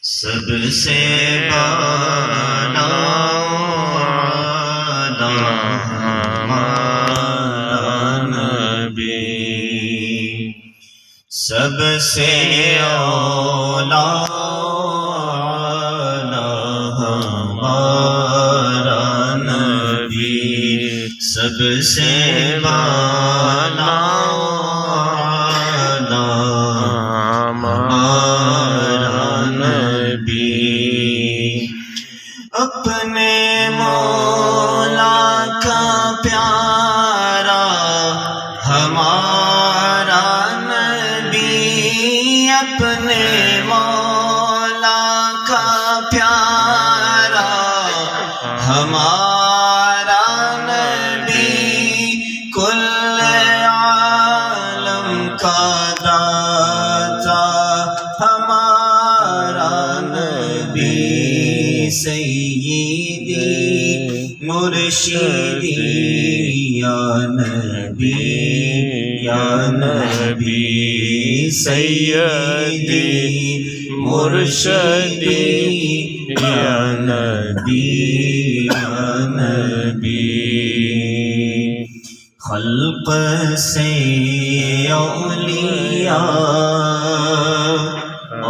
سب سے بالا ہمارا نبی، سب سے اولا ہمارا نبی، سب سے بالا اپنے مولا کا پیارا ہمارا نبی، اپنے مولا کا پیارا ہمارا نبی، کل عالم کا داتا ہمارا نبی، سیدی مرشدی یا نبی یا نبی، سیدی مرشدی یا نبی یا نبی، خلق سے اولیاء،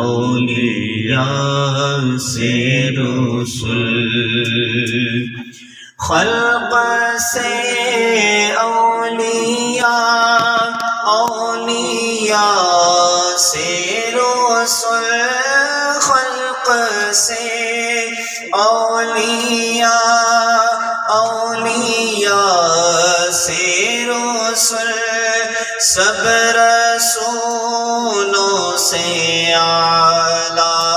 اولیاء سے رسول، خلق سے اولیاء، اولیاء سے رسول، خلق سے اولیاء، اولیاء سے رسول، سب رسولوں سے اعلیٰ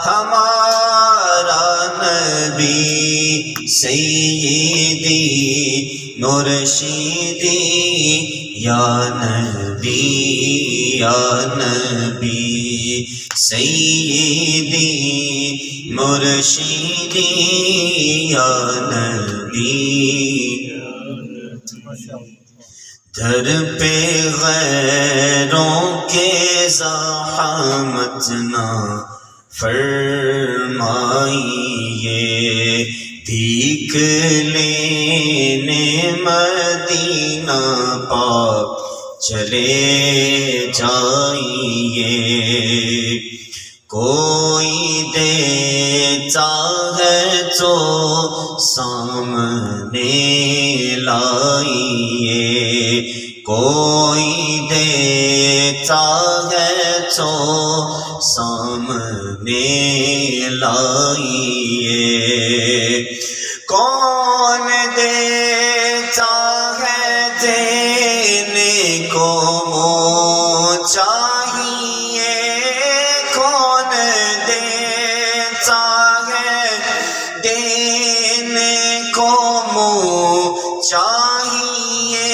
ہمارا نبی، سیدی مرشدی یا نبی یا نبی، سیدی مرشدی یا نبی، در پہ غیروں کے زحمت نہ فرمائیے، بھیک لینے مدینہ پاک چلے جائیے، کوئی دیتا ہے تو سامنے لائیے، کوئی دیتا ہے تو سامنے لائیے، کون دیتا ہے دینے کو منہ چاہیے، کون دیتا ہے دینے کو منہ چاہیے،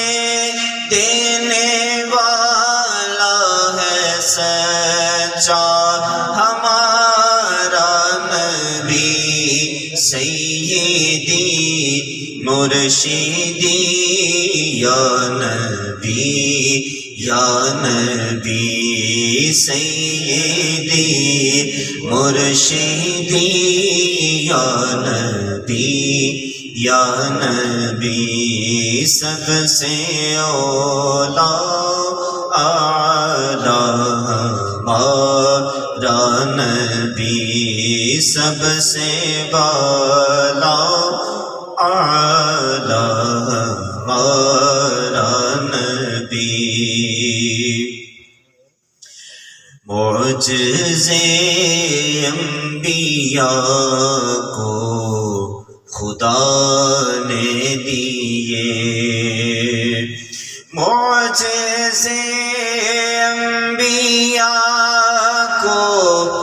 دینے والا ہے سچا ہمارا نبی، سیدی مرشدی یا نبی یا نبی، سیدی مرشدی یا نبی یا نبی، سب سے اولا اعلیٰ ہمارا نبی، سب سے بالا اعلیٰ ہمارا نبی، معجزے انبیاء کو خدا نے دیے، معجزے